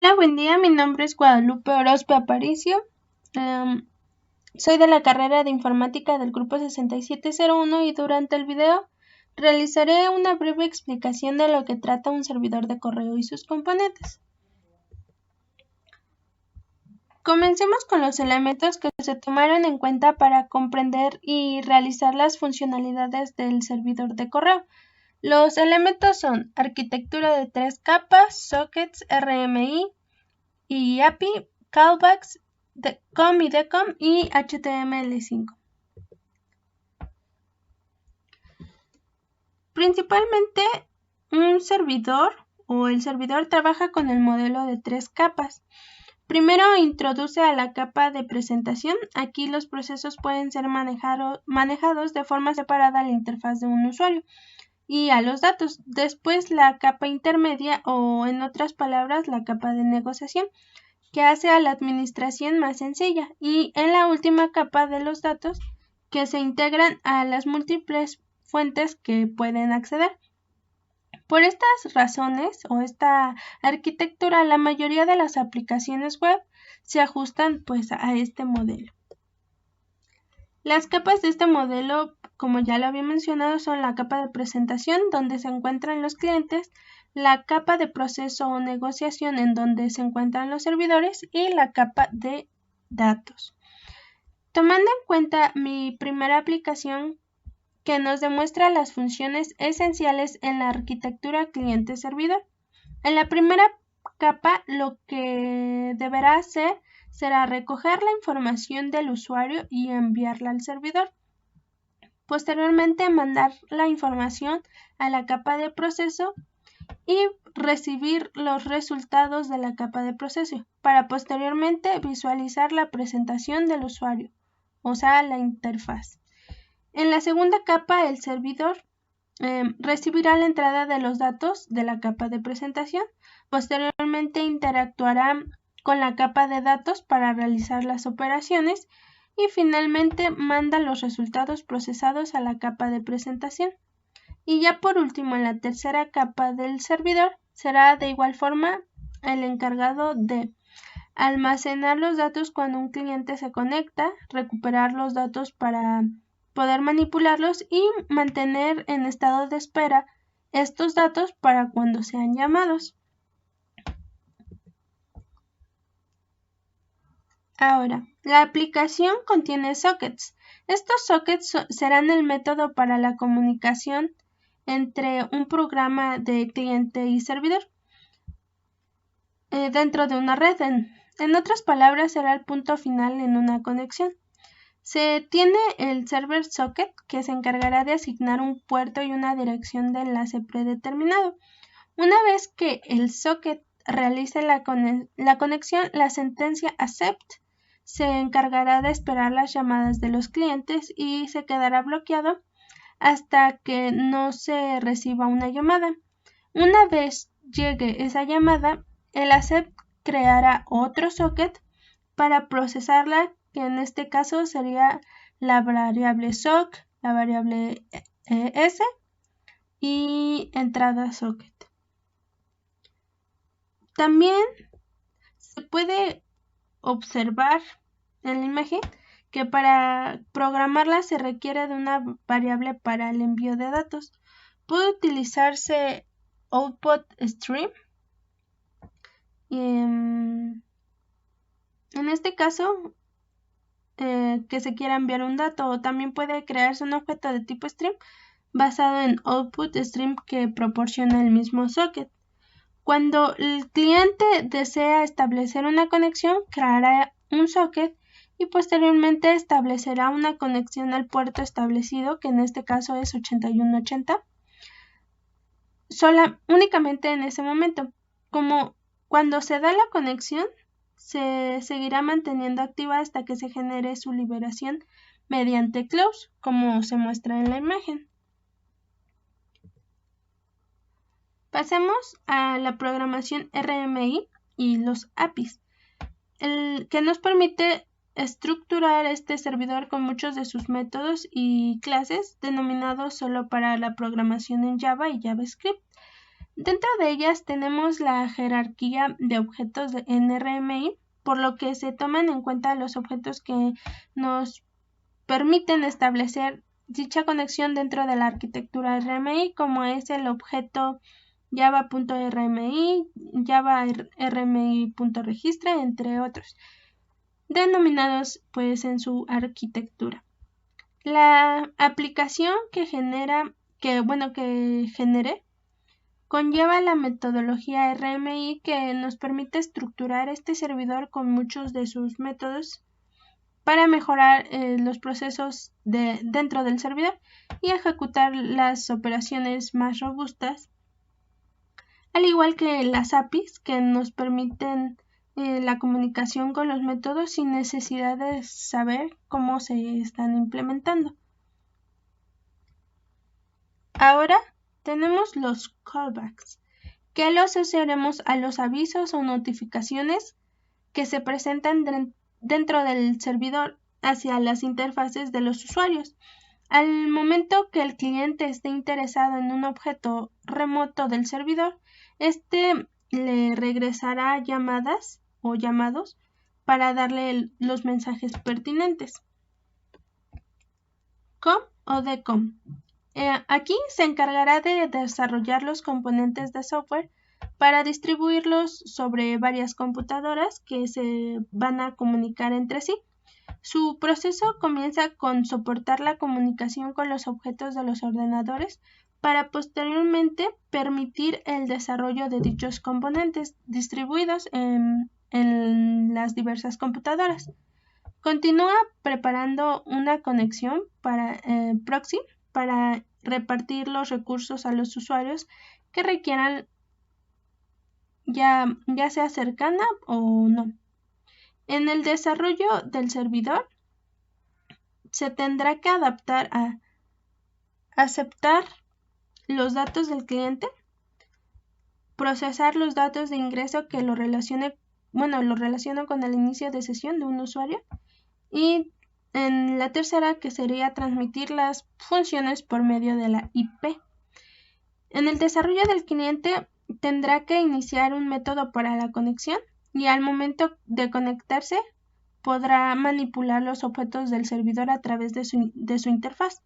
Hola, buen día. Mi nombre es Guadalupe Orozco Aparicio. Soy de la carrera de informática del grupo 6701 y durante el video realizaré una breve explicación de lo que trata un servidor de correo y sus componentes. Comencemos con los elementos que se tomaron en cuenta para comprender y realizar las funcionalidades del servidor de correo. Los elementos son arquitectura de 3 capas, sockets, RMI y API, callbacks, COM y DECOM y HTML5. Principalmente, un servidor o el servidor trabaja con el modelo de 3 capas. Primero introduce a la capa de presentación. Aquí los procesos pueden ser manejados de forma separada a la interfaz de un usuario y a los datos. Después la capa intermedia o en otras palabras la capa de negociación, que hace a la administración más sencilla, y en la última capa de los datos que se integran a las múltiples fuentes que pueden acceder. Por estas razones o esta arquitectura, la mayoría de las aplicaciones web se ajustan a este modelo. Las capas de este modelo, como ya lo había mencionado, son la capa de presentación, donde se encuentran los clientes, la capa de proceso o negociación, en donde se encuentran los servidores, y la capa de datos. Tomando en cuenta mi primera aplicación, que nos demuestra las funciones esenciales en la arquitectura cliente-servidor. En la primera capa, lo que deberá hacer será recoger la información del usuario y enviarla al servidor. Posteriormente, mandar la información a la capa de proceso y recibir los resultados de la capa de proceso para posteriormente visualizar la presentación del usuario, o sea, la interfaz. En la segunda capa, el servidor recibirá la entrada de los datos de la capa de presentación. Posteriormente interactuará con la capa de datos para realizar las operaciones y finalmente manda los resultados procesados a la capa de presentación. Y ya por último, en la tercera capa del servidor, será de igual forma el encargado de almacenar los datos cuando un cliente se conecta, recuperar los datos para poder manipularlos y mantener en estado de espera estos datos para cuando sean llamados. Ahora, la aplicación contiene sockets. Estos sockets serán el método para la comunicación entre un programa de cliente y servidor dentro de una red. En otras palabras, será el punto final en una conexión. Se tiene el server socket, que se encargará de asignar un puerto y una dirección de enlace predeterminado. Una vez que el socket realice la conexión, la sentencia accept se encargará de esperar las llamadas de los clientes y se quedará bloqueado hasta que no se reciba una llamada. Una vez llegue esa llamada, el accept creará otro socket para procesarla, que en este caso sería la variable sock, la variable s y entrada socket. También se puede observar en la imagen que para programarla se requiere de una variable para el envío de datos. Puede utilizarse output stream. En este caso, que se quiera enviar un dato, o también puede crearse un objeto de tipo stream basado en output stream que proporciona el mismo socket. Cuando el cliente desea establecer una conexión, creará un socket y posteriormente establecerá una conexión al puerto establecido, que en este caso es 8180, únicamente en ese momento. Como cuando se da la conexión, se seguirá manteniendo activa hasta que se genere su liberación mediante close, como se muestra en la imagen. Pasemos a la programación RMI y los APIs, que nos permite estructurar este servidor con muchos de sus métodos y clases denominados solo para la programación en Java y JavaScript. Dentro de ellas tenemos la jerarquía de objetos en RMI, por lo que se toman en cuenta los objetos que nos permiten establecer dicha conexión dentro de la arquitectura RMI, como es el objeto java.rmi, java.rmi.registre, entre otros, denominados pues en su arquitectura. La aplicación que generé conlleva la metodología RMI, que nos permite estructurar este servidor con muchos de sus métodos para mejorar los procesos dentro del servidor y ejecutar las operaciones más robustas, al igual que las APIs, que nos permiten la comunicación con los métodos sin necesidad de saber cómo se están implementando. Ahora tenemos los callbacks, que los asociaremos a los avisos o notificaciones que se presentan dentro del servidor hacia las interfaces de los usuarios. Al momento que el cliente esté interesado en un objeto remoto del servidor, este le regresará llamadas o llamados para darle los mensajes pertinentes. COM o DCOM. Aquí se encargará de desarrollar los componentes de software para distribuirlos sobre varias computadoras que se van a comunicar entre sí. Su proceso comienza con soportar la comunicación con los objetos de los ordenadores para posteriormente permitir el desarrollo de dichos componentes distribuidos en las diversas computadoras. Continúa preparando una conexión proxy para repartir los recursos a los usuarios que requieran, ya sea cercana o no. En el desarrollo del servidor se tendrá que adaptar a aceptar los datos del cliente, procesar los datos de ingreso que lo relacionan con el inicio de sesión de un usuario, y en la tercera, que sería transmitir las funciones por medio de la IP. En el desarrollo del cliente tendrá que iniciar un método para la conexión y al momento de conectarse podrá manipular los objetos del servidor a través de su interfaz.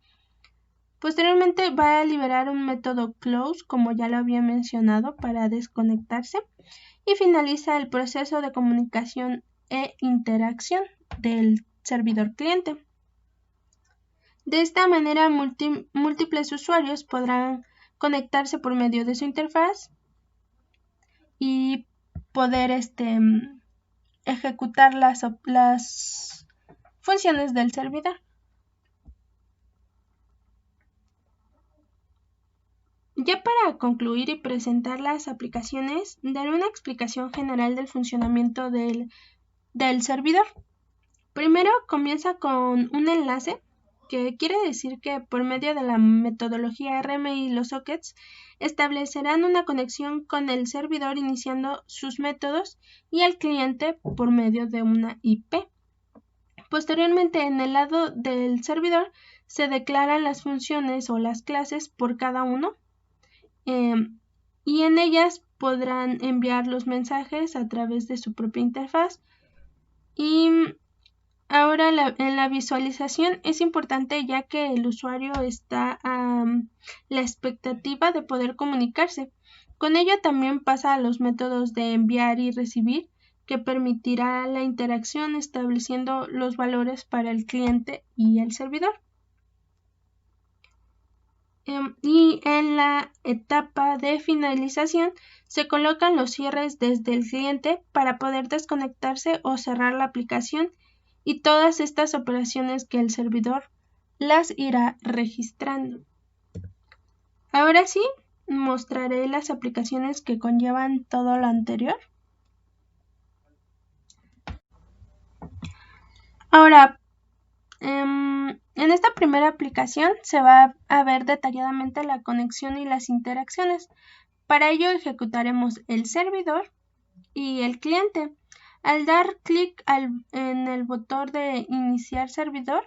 Posteriormente va a liberar un método close, como ya lo había mencionado, para desconectarse, y finaliza el proceso de comunicación e interacción del servidor cliente. De esta manera, múltiples usuarios podrán conectarse por medio de su interfaz y poder ejecutar las funciones del servidor. Ya para concluir y presentar las aplicaciones, daré una explicación general del funcionamiento del servidor. Primero comienza con un enlace, que quiere decir que por medio de la metodología RMI, los sockets establecerán una conexión con el servidor iniciando sus métodos y el cliente por medio de una IP. Posteriormente, en el lado del servidor se declaran las funciones o las clases por cada uno, y en ellas podrán enviar los mensajes a través de su propia interfaz. Y ahora en la visualización es importante, ya que el usuario está a la expectativa de poder comunicarse. Con ello también pasa a los métodos de enviar y recibir, que permitirá la interacción estableciendo los valores para el cliente y el servidor. Y en la etapa de finalización se colocan los cierres desde el cliente para poder desconectarse o cerrar la aplicación, y todas estas operaciones que el servidor las irá registrando. Ahora sí, mostraré las aplicaciones que conllevan todo lo anterior. Ahora, en esta primera aplicación se va a ver detalladamente la conexión y las interacciones. Para ello ejecutaremos el servidor y el cliente. Al dar clic en el botón de iniciar servidor,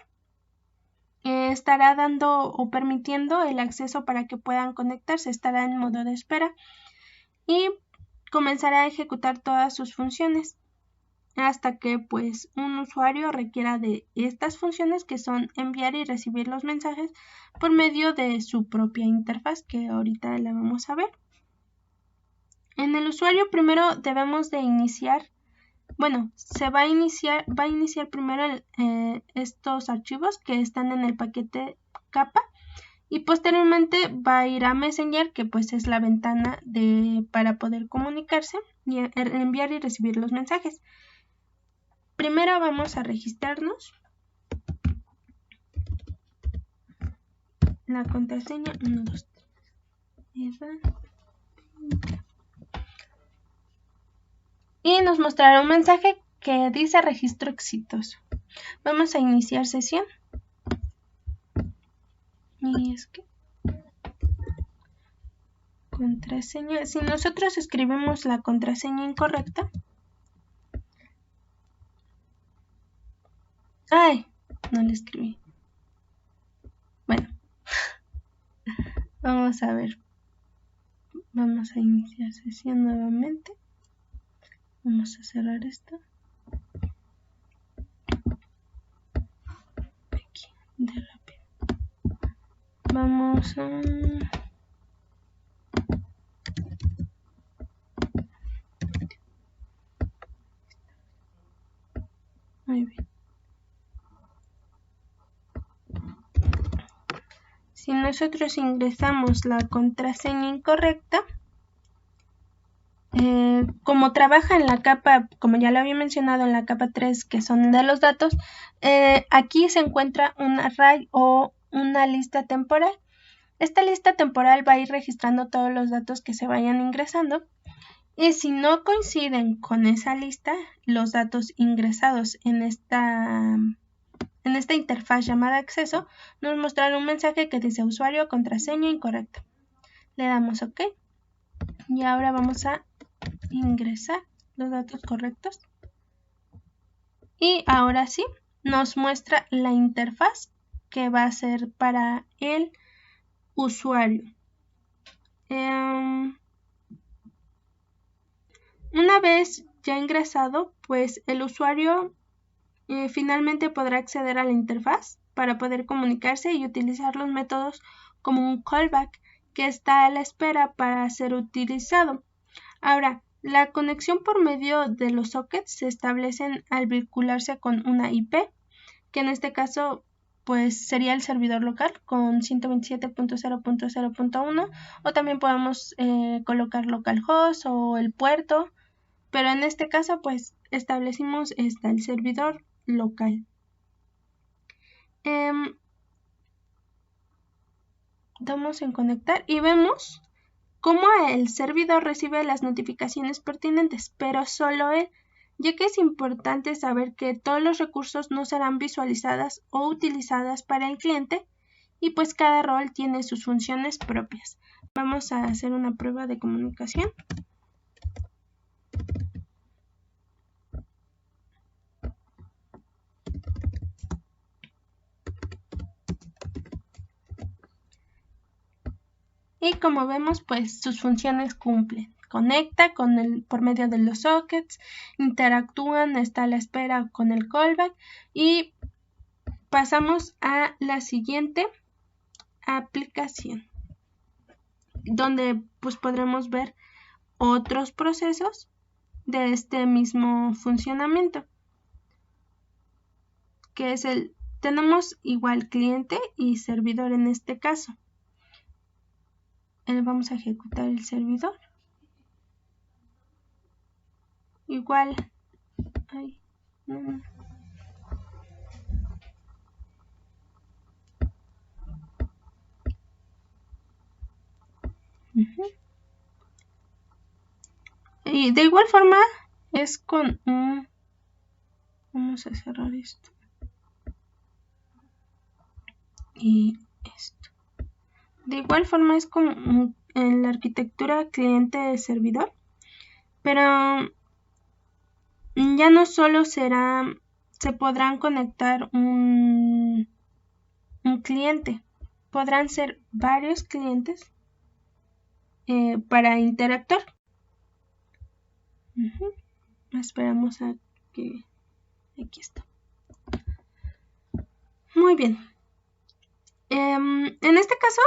estará dando o permitiendo el acceso para que puedan conectarse. Estará en modo de espera. y comenzará a ejecutar todas sus funciones hasta que pues un usuario requiera de estas funciones, que son enviar y recibir los mensajes por medio de su propia interfaz, que ahorita la vamos a ver. En el usuario primero debemos de iniciar, se va a iniciar primero estos archivos que están en el paquete capa, y posteriormente va a ir a Messenger, que pues es la ventana para poder comunicarse y enviar y recibir los mensajes. Primero vamos a registrarnos. La contraseña 1, 2, 3. Y nos mostrará un mensaje que dice registro exitoso. Vamos a iniciar sesión. Y es que contraseña, si nosotros escribimos la contraseña incorrecta, ¡ay! No la escribí. Bueno, vamos a ver. Vamos a iniciar sesión nuevamente. Vamos a cerrar esto. Aquí, de rápido. Vamos a... Muy bien. Si nosotros ingresamos la contraseña incorrecta, como trabaja en la capa, como ya lo había mencionado, en la capa 3, que son de los datos, aquí se encuentra un array o una lista temporal. Esta lista temporal va a ir registrando todos los datos que se vayan ingresando, y si no coinciden con esa lista, los datos ingresados en esta interfaz llamada acceso, nos mostrará un mensaje que dice usuario contraseña incorrecta. Le damos OK y ahora vamos a ingresar los datos correctos, y ahora sí nos muestra la interfaz que va a ser para el usuario. Una vez ya ingresado, pues el usuario finalmente podrá acceder a la interfaz para poder comunicarse y utilizar los métodos como un callback, que está a la espera para ser utilizado. Ahora, la conexión por medio de los sockets se establecen al vincularse con una IP, que en este caso pues sería el servidor local con 127.0.0.1, o también podemos colocar localhost o el puerto, pero en este caso pues establecimos el servidor local. Damos en conectar y vemos cómo el servidor recibe las notificaciones pertinentes, pero solo él, ya que es importante saber que todos los recursos no serán visualizadas o utilizadas para el cliente, y pues cada rol tiene sus funciones propias. Vamos a hacer una prueba de comunicación. Y como vemos, pues sus funciones cumplen. Conecta por medio de los sockets, interactúan, está a la espera con el callback, y pasamos a la siguiente aplicación, donde pues podremos ver otros procesos de este mismo funcionamiento, que es tenemos igual cliente y servidor en este caso. Vamos a ejecutar el servidor. Igual. Ay, no. Y de igual forma es con un... Vamos a cerrar esto. Y esto. De igual forma es como en la arquitectura cliente-servidor, pero ya no solo se podrán conectar un cliente, podrán ser varios clientes para interactuar. Esperamos a que... Aquí está. Muy bien. En este caso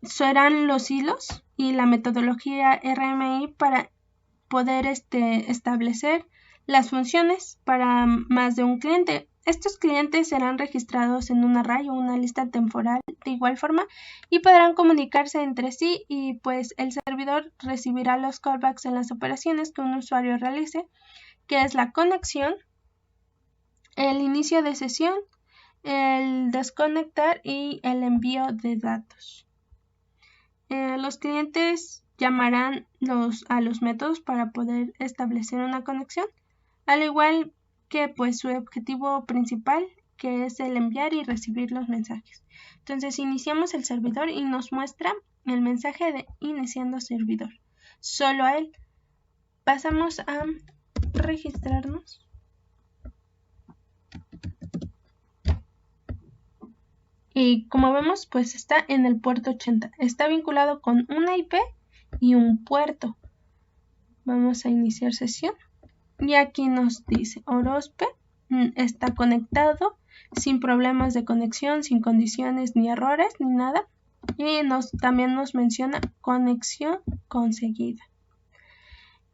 serán los hilos y la metodología RMI para poder establecer las funciones para más de un cliente. Estos clientes serán registrados en un array o una lista temporal de igual forma y podrán comunicarse entre sí, y pues el servidor recibirá los callbacks en las operaciones que un usuario realice, que es la conexión, el inicio de sesión, el desconectar y el envío de datos. Los clientes llamarán a los métodos para poder establecer una conexión, al igual que pues su objetivo principal, que es el enviar y recibir los mensajes. Entonces iniciamos el servidor y nos muestra el mensaje de iniciando servidor. Solo a él. Pasamos a registrarnos. Y como vemos, pues está en el puerto 80. Está vinculado con una IP y un puerto. Vamos a iniciar sesión. Y aquí nos dice Orospe está conectado sin problemas de conexión, sin condiciones ni errores ni nada. Y también nos menciona conexión conseguida.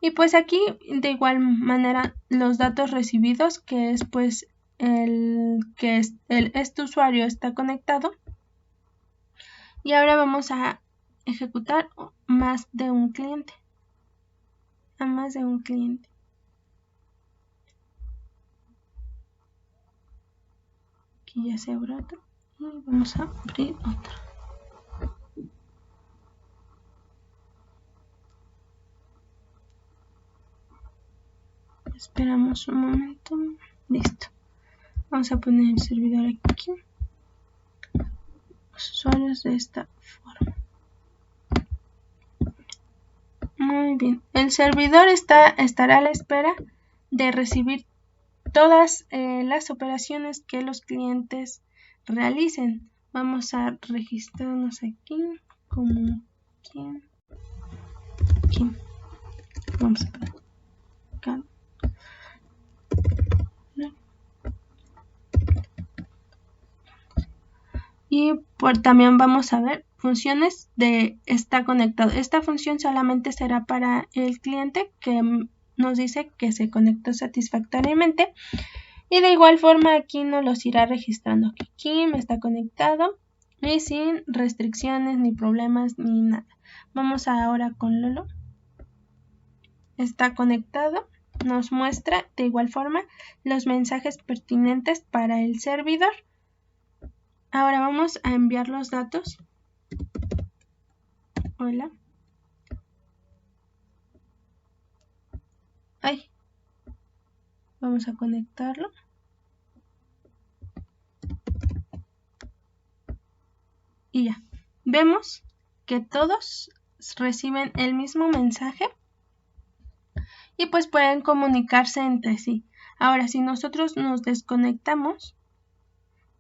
Y pues aquí de igual manera los datos recibidos, que es pues este usuario está conectado. Y ahora vamos a ejecutar más de un cliente. A más de un cliente. Aquí ya se abre otro. Y vamos a abrir otro. Esperamos un momento. Listo. Vamos a poner el servidor aquí. Los usuarios de esta forma. Muy bien. El servidor estará a la espera de recibir todas las operaciones que los clientes realicen. Vamos a registrarnos aquí como quien. Vamos a poner acá. Y también vamos a ver funciones de está conectado. Esta función solamente será para el cliente que nos dice que se conectó satisfactoriamente. Y de igual forma aquí nos los irá registrando. Kim está conectado y sin restricciones ni problemas ni nada. Vamos ahora con Lolo. Está conectado. Nos muestra de igual forma los mensajes pertinentes para el servidor. Ahora vamos a enviar los datos. Hola. Ay. Vamos a conectarlo. Y ya. Vemos que todos reciben el mismo mensaje y pues pueden comunicarse entre sí. Ahora, si nosotros nos desconectamos,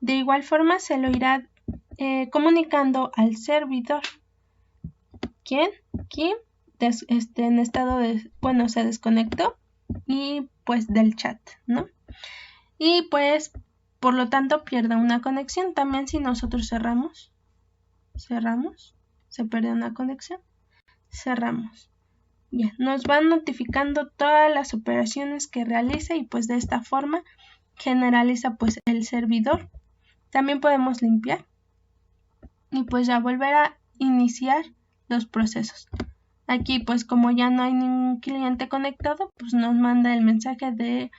de igual forma se lo irá comunicando al servidor. ¿Quién? En estado de, bueno, se desconectó y pues del chat, ¿no? Y pues por lo tanto pierde una conexión. También si nosotros cerramos, se pierde una conexión, cerramos. Ya, nos van notificando todas las operaciones que realiza y pues de esta forma generaliza pues el servidor. También podemos limpiar y pues ya volver a iniciar los procesos. Aquí pues como ya no hay ningún cliente conectado, pues nos manda el mensaje de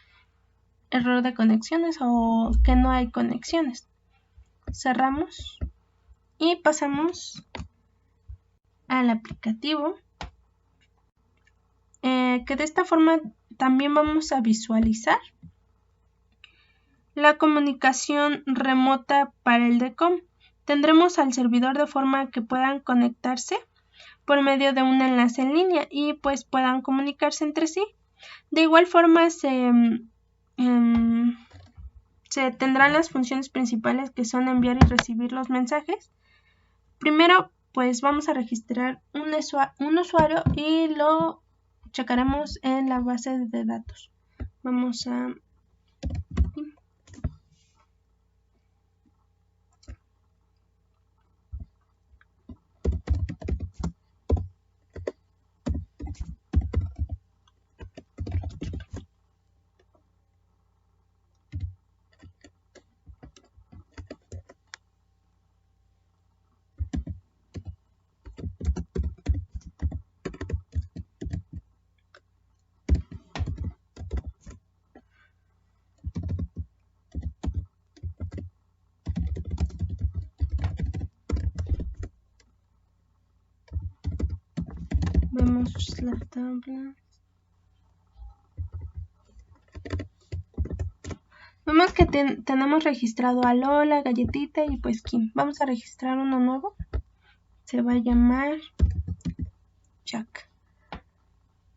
error de conexiones o que no hay conexiones. Cerramos y pasamos al aplicativo, que de esta forma también vamos a visualizar la comunicación remota para el DECOM. Tendremos al servidor de forma que puedan conectarse por medio de un enlace en línea y pues puedan comunicarse entre sí. De igual forma se tendrán las funciones principales, que son enviar y recibir los mensajes. Primero pues vamos a registrar un usuario y lo checaremos en la base de datos. Vamos a... Vemos la tabla. Vemos que tenemos registrado a Lola, Galletita y pues Kim. Vamos a registrar uno nuevo. Se va a llamar Jack.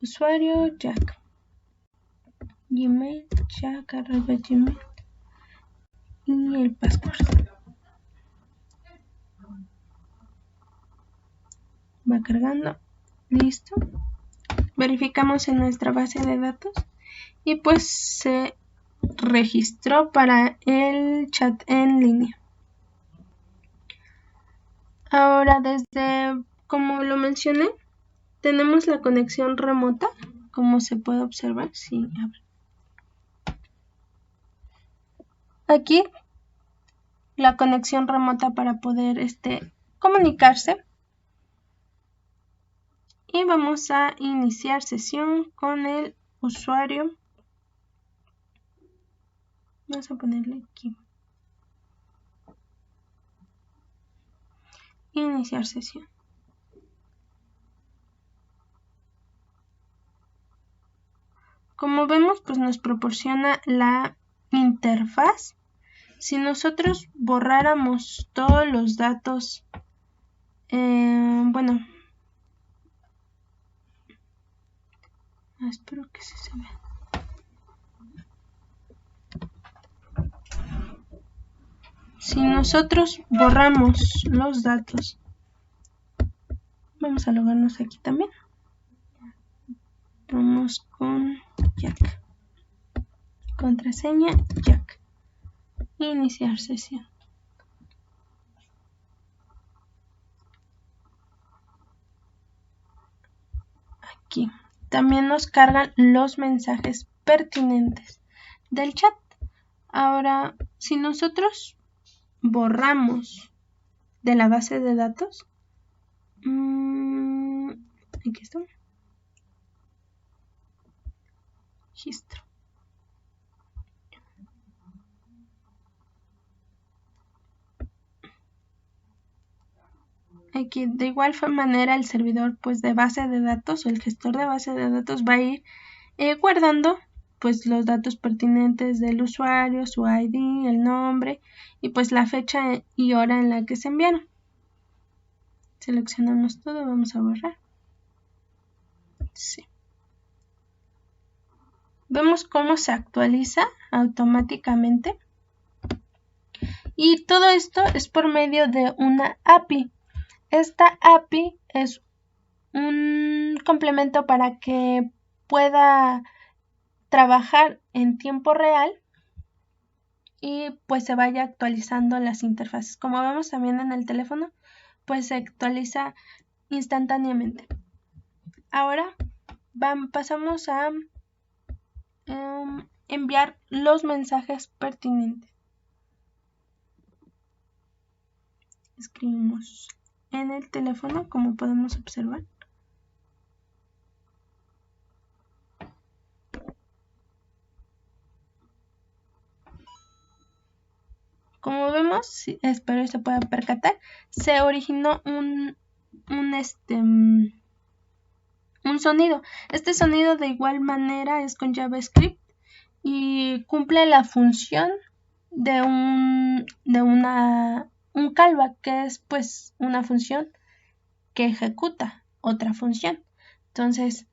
Usuario Jack. Gmail Jack@gmail. Y el password. Va cargando. Listo. Verificamos en nuestra base de datos. Y pues se registró para el chat en línea. Ahora, desde, como lo mencioné, tenemos la conexión remota, como se puede observar. Sí, abre. Aquí la conexión remota para poder comunicarse. Y vamos a iniciar sesión con el usuario. Vamos a ponerle aquí. Iniciar sesión. Como vemos, pues nos proporciona la interfaz. Si nosotros borráramos todos los datos, bueno, espero que sí se vea. Si nosotros borramos los datos, vamos a logarnos aquí también. Vamos con Jack. Contraseña Jack. Iniciar sesión. Aquí también nos cargan los mensajes pertinentes del chat. Ahora, si nosotros borramos de la base de datos, aquí está, registro. Aquí de igual manera el servidor pues de base de datos o el gestor de base de datos va a ir guardando pues los datos pertinentes del usuario, su ID, el nombre y pues la fecha y hora en la que se enviaron. Seleccionamos todo, vamos a borrar. Sí. Vemos cómo se actualiza automáticamente. Y todo esto es por medio de una API. Esta API es un complemento para que pueda trabajar en tiempo real y pues se vaya actualizando las interfaces. Como vemos también en el teléfono, pues se actualiza instantáneamente. Ahora pasamos a enviar los mensajes pertinentes. Escribimos en el teléfono, como podemos observar. Como vemos, espero que se pueda percatar, se originó un sonido. Este sonido de igual manera es con JavaScript y cumple la función de un callback, que es pues una función que ejecuta otra función. Entonces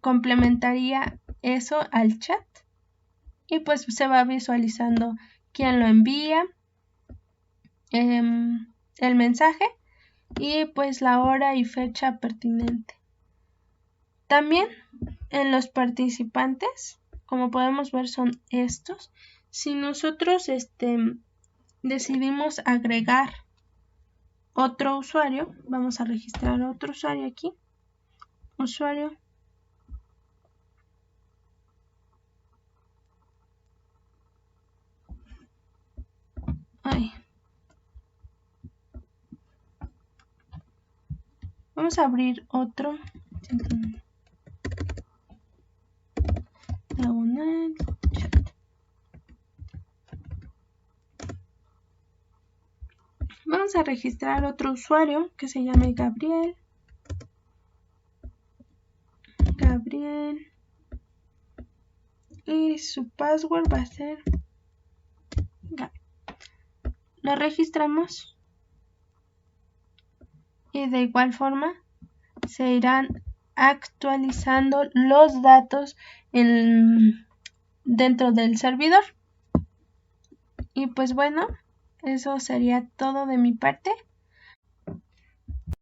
complementaría eso al chat y pues se va visualizando quién lo envía, el mensaje y pues la hora y fecha pertinente. También en los participantes, como podemos ver, son estos. Si nosotros decidimos agregar otro usuario, vamos a registrar otro usuario aquí. Usuario. Vamos a abrir otro. Diagonal, chat. Vamos a registrar otro usuario que se llame Gabriel. Y su password va a ser Gaby. Lo registramos y de igual forma se irán actualizando los datos dentro del servidor. Y pues bueno, eso sería todo de mi parte.